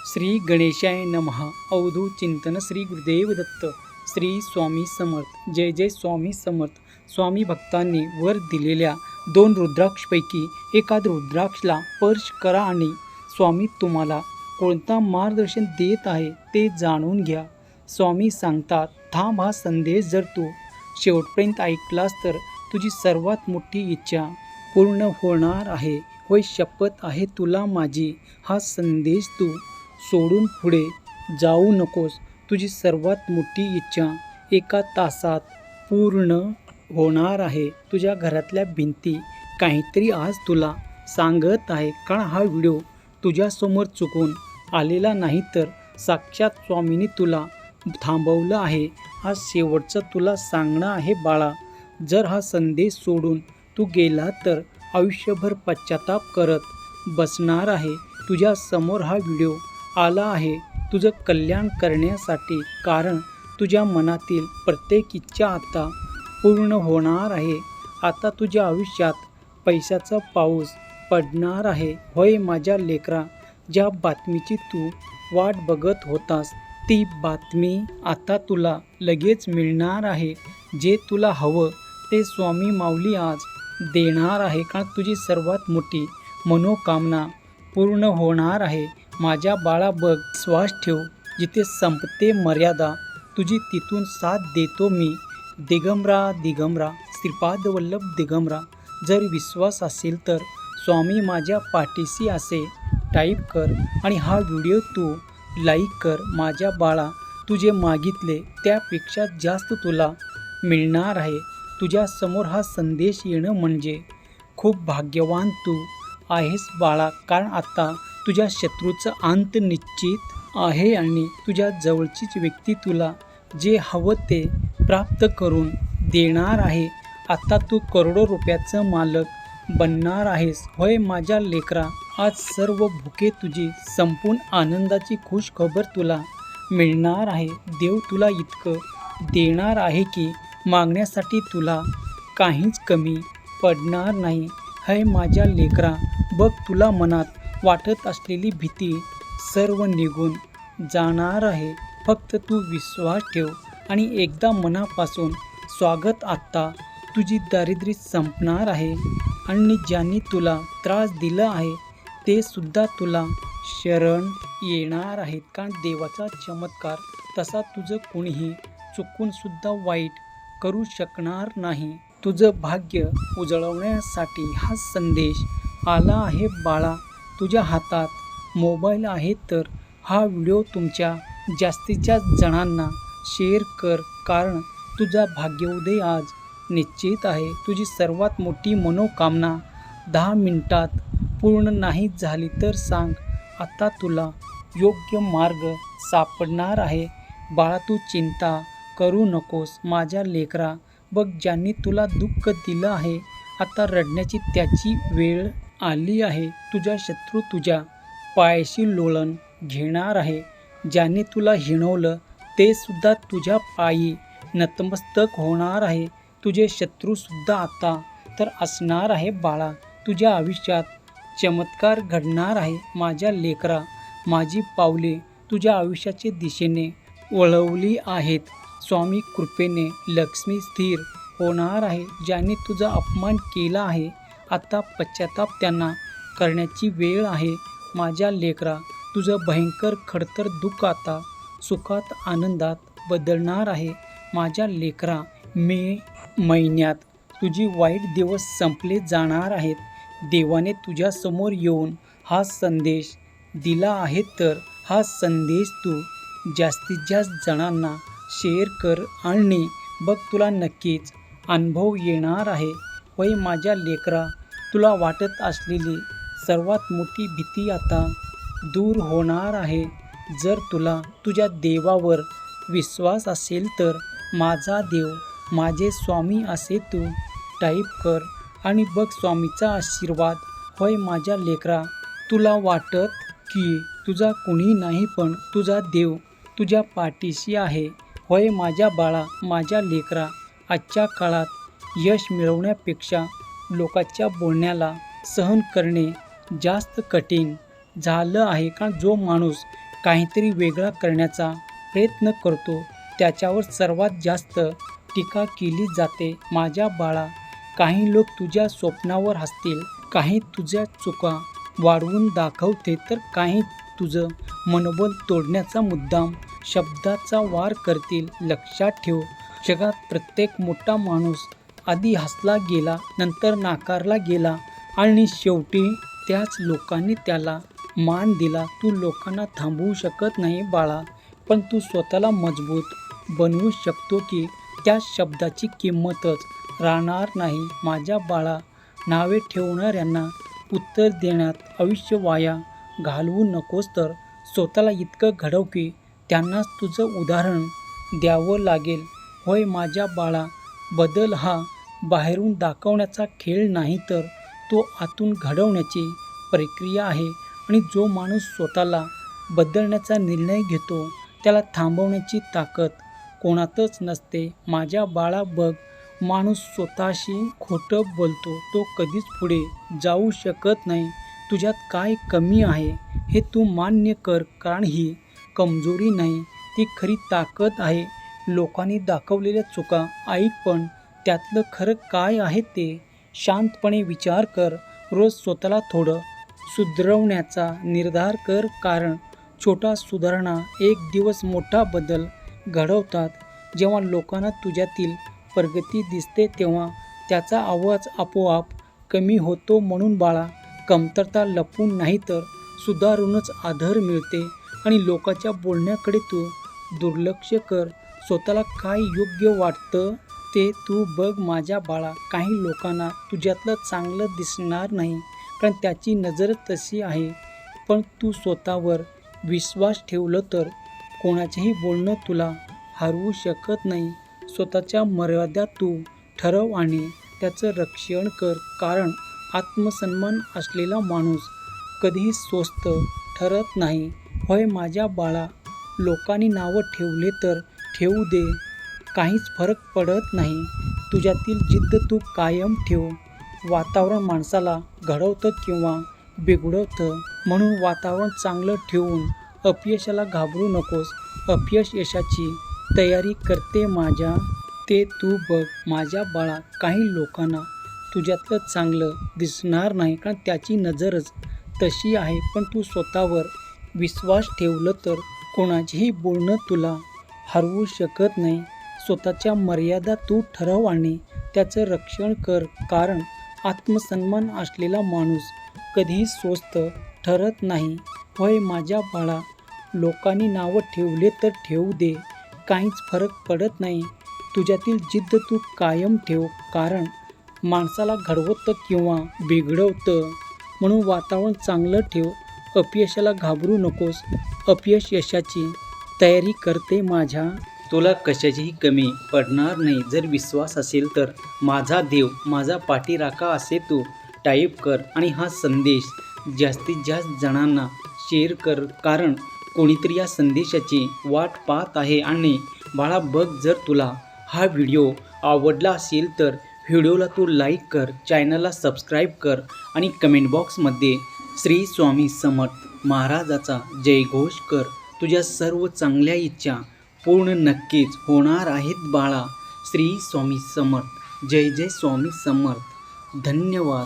श्री गणेशाय नमः. अवधूत चिंतन श्री गुरुदेव दत्त. श्री स्वामी समर्थ. जय जय स्वामी समर्थ. स्वामी भक्तांनी वर दिलेल्या 2 रुद्राक्षपैकी एका रुद्राक्षला स्पर्श करा आणि स्वामी तुम्हाला कोणता मार्गदर्शन देत आहे ते जाणून घ्या. स्वामी सांगतात, थांब. हा संदेश जर तू शेवटपर्यंत ऐकलास तर तुझी सर्वात मोठी इच्छा पूर्ण होणार आहे. होय, शपथ आहे तुला माझी. हा संदेश तू सोडून पुढे जाऊ नकोस. तुझी सर्वात मोठी इच्छा एका तासात पूर्ण होणार आहे. तुझ्या घरातल्या भिंती काहीतरी आज तुला सांगत आहे. कारण हा व्हिडिओ तुझ्यासमोर चुकून आलेला नाही, तर साक्षात स्वामींनी तुला थांबवलं आहे. हा शेवटचा तुला सांगणं आहे बाळा. जर हा संदेश सोडून तू गेला तर आयुष्यभर पश्चाताप करत बसणार आहे. तुझ्या समोर हा व्हिडिओ आला आहे तुझं कल्याण करण्यासाठी. कारण तुझ्या मनातील प्रत्येक इच्छा आता पूर्ण होणार आहे. आता तुझ्या आयुष्यात पैशाचा पाऊस पडणार आहे. होय माझ्या लेकरा, ज्या बातमीची तू वाट बघत होतास ती बातमी आता तुला लगेच मिळणार आहे. जे तुला हवं ते स्वामी माऊली आज देणार आहे. कारण तुझी सर्वात मोठी मनोकामना पूर्ण होणार आहे. माझ्या बाळा, बघ, श्वास ठेव. जिथे संपते मर्यादा तुझी तिथून साथ देतो मी. दिगंबरा दिगंबरा, श्रीपाद वल्लभ दिगंबरा. जर विश्वास असेल तर स्वामी माझ्या पाठीशी असे टाईप कर आणि हा व्हिडिओ तू लाईक कर. माझ्या बाळा, तू जे मागितले त्यापेक्षा जास्त तुला मिळणार आहे. तुझ्या समोर हा संदेश येणं म्हणजे खूप भाग्यवान तू आहेस बाळा. कारण आता तुझ्या शत्रूचा अंत निश्चित आहे आणि तुझ्या जवळचीच व्यक्ती तुला जे हवं ते प्राप्त करून देणार आहे. आता तू करोडो रुपयाचं मालक बनणार आहेस. होय माझ्या लेकरा, आज सर्व भुके तुझी संपून आनंदाची खुश खबर तुला मिळणार आहे. देव तुला इतकं देणार आहे की मागण्यासाठी तुला काहीच कमी पडणार नाही. हे माझ्या लेकरा, बघ, तुला मनात वाटत असलेली भीती सर्व निघून जाणार आहे. फक्त तू विश्वास ठेव आणि एकदा मनापासून स्वागत. आता तुझी दारिद्र्य संपणार आहे आणि ज्यांनी तुला त्रास दिला आहे ते सुद्धा तुला शरण येणार आहेत. कारण देवाचा चमत्कार तसा तुझं कोणीही चुकून सुद्धा वाईट करू शकणार नाही. तुझं भाग्य उजळवण्यासाठी हा संदेश आला आहे बाळा. तुझ्या हातात मोबाईल आहे तर हा व्हिडिओ तुमच्या जास्तीत जास्त जणांना शेअर कर. कारण तुझा भाग्योदय आज निश्चित आहे. तुझी सर्वात मोठी मनोकामना 10 मिनिटात पूर्ण नाही झाली तर सांग. आता तुला योग्य मार्ग सापडणार आहे बाळा. तू चिंता करू नकोस माझ्या लेकरा. बघ, ज्यांनी तुला दुःख दिलं आहे आता रडण्याची त्याची वेळ आली आहे. तुझा शत्रू तुझ्या पायाशी लोळण घेणार आहे. ज्यांनी तुला हिणवलं ते सुद्धा तुझ्या पायी नतमस्तक होणार आहे. तुझे शत्रूसुद्धा आता तर असणार आहे बाळा. तुझ्या आयुष्यात चमत्कार घडणार आहे माझ्या लेकरा. माझी पावले तुझ्या आयुष्याच्या दिशेने वळवली आहेत. स्वामी कृपेने लक्ष्मी स्थिर होणार आहे. ज्यांनी तुझा अपमान केला आहे आता पश्चाताप त्यांना करण्याची वेळ आहे माझ्या लेकरा. तुझं भयंकर खडतर दुःख आता सुखात आनंदात बदलणार आहे माझ्या लेकरा. मे महिन्यात तुझी वाईट दिवस संपले जाणार आहेत. देवाने तुझ्यासमोर येऊन हा संदेश दिला आहे तर हा संदेश तू जास्तीत जास्त जणांना शेअर कर आणि बघ, तुला नक्कीच अनुभव येणार आहे. होय माझ्या लेकरा, तुला वाटत असलेली सर्वात मोठी भीती आता दूर होणार आहे. जर तुला तुझ्या देवावर विश्वास असेल तर माझा देव, माझे स्वामी असे तू टाईप कर आणि बघ स्वामीचा आशीर्वाद. होय माझ्या लेकरा, तुला वाटत की तुझा कुणी नाही पण तुझा देव तुझ्या पाठीशी आहे. होय माझ्या बाळा, माझ्या लेकरा, आजच्या काळात यश मिळवण्यापेक्षा लोकांच्या बोलण्याला सहन करणे जास्त कठीण झालं आहे. कारण जो माणूस काहीतरी वेगळा करण्याचा प्रयत्न करतो त्याच्यावर सर्वात जास्त टीका केली जाते. माझ्या बाळा, काही लोक तुझ्या स्वप्नावर हसतील, काही तुझ्या चुका वाढवून दाखवते, तर काही तुझं मनोबल तोडण्याचा मुद्दाम शब्दाचा वार करतील. लक्षात ठेव, जगात प्रत्येक मोठा माणूस आधी हसला गेला, नंतर नाकारला गेला आणि शेवटी त्याच लोकांनी त्याला मान दिला. तू लोकांना थांबवू शकत नाही बाळा, पण तू स्वतःला मजबूत बनवू शकतो की त्या शब्दाची किंमतच राहणार नाही. माझ्या बाळा, नावे ठेवणाऱ्यांना उत्तर देण्यात आयुष्य वाया घालवू नकोस, तर स्वतःला इतकं घडव की त्यांनाच तुझं उदाहरण द्यावं लागेल. होय माझ्या बाळा, बदल हा बाहेरून दाखवण्याचा खेळ नाही, तर तो आतून घडवण्याची प्रक्रिया आहे. आणि जो माणूस स्वतःला बदलण्याचा निर्णय घेतो त्याला थांबवण्याची ताकद कोणातच नसते. माझ्या बाळा बघ, माणूस स्वतःशी खोटं बोलतो तो कधीच पुढे जाऊ शकत नाही. तुझ्यात काय कमी आहे हे तू मान्य कर, कारण ही कमजोरी नाही, ती खरी ताकद आहे. लोकांनी दाखवलेल्या चुका ऐक, पण त्यातलं खरं काय आहे ते शांतपणे विचार कर. रोज स्वतःला थोडं सुधारवण्याचा निर्धार कर, कारण छोटा सुधारणा एक दिवस मोठा बदल घडवतात. जेव्हा लोकांना तुझ्यातील प्रगती दिसते तेव्हा त्याचा आवाज आपोआप कमी होतो. म्हणून बाळा, कमतरता लपवून नाही तर सुधारूनच आदर मिळते. आणि लोकांच्या बोलण्याकडे तू दुर्लक्ष कर. स्वतःला काय योग्य वाटतं ते तू बघ. माझ्या बाळा, काही लोकांना तुझ्यातलं चांगलं दिसणार नाही, कारण त्याची नजर तशी आहे. पण तू स्वतःवर विश्वास ठेवलं तर कोणाचेही बोलणं तुला हरवू शकत नाही. स्वतःच्या मर्यादा तू ठरव आणि त्याचं रक्षण कर, कारण आत्मसन्मान असलेला माणूस कधीही स्वस्थ ठरत नाही. होय माझ्या बाळा, लोकांनी नावं ठेवले तर ठेवू दे, काहीच फरक पडत नाही. तुझ्यातील जिद्द तू कायम ठेव. वातावरण माणसाला घडवतं किंवा बिघडवतं, म्हणून वातावरण चांगलं ठेवून अपयशाला घाबरू नकोस. अपयश यशाची तयारी करते माझ्या, ते तू बघ. माझ्या बाळा, काही लोकांना तुझ्यातलं चांगलं दिसणार नाही, कारण त्याची नजरच तशी आहे. पण तू स्वतःवर विश्वास ठेवलं तर कोणाचेही बोलणं तुला हरवू शकत नाही. स्वतःच्या मर्यादा तू ठरव आणि त्याचं रक्षण कर, कारण आत्मसन्मान असलेला माणूस कधीही स्वस्थ ठरत नाही. होय माझ्या बाळा, लोकांनी नावं ठेवले तर ठेवू दे, काहीच फरक पडत नाही. तुझ्यातील जिद्द तू कायम ठेव, कारण माणसाला घडवतं किंवा बिघडवतं, म्हणून वातावरण चांगलं ठेव. अपयशाला घाबरू नकोस. अपयश यशाची तयारी करते माझ्या. तुला कशाचीही कमी पडणार नाही. जर विश्वास असेल तर माझा देव माझा पाठीराखा असे तू टाईप कर आणि हा संदेश जास्तीत जास्त जणांना शेअर कर, कारण कोणीतरी या संदेशाची वाट पाहत आहे. आणि बाळा बघ, जर तुला हा व्हिडिओ आवडला असेल तर व्हिडिओला तू लाईक कर, चॅनलला सबस्क्राईब कर आणि कमेंट बॉक्समध्ये श्री स्वामी समर्थ महाराजाचा जयघोष कर. तुझ्या सर्व चांगल्या इच्छा पूर्ण नक्कीच होणार आहेत बाळा. श्री स्वामी समर्थ. जय जय स्वामी समर्थ. धन्यवाद.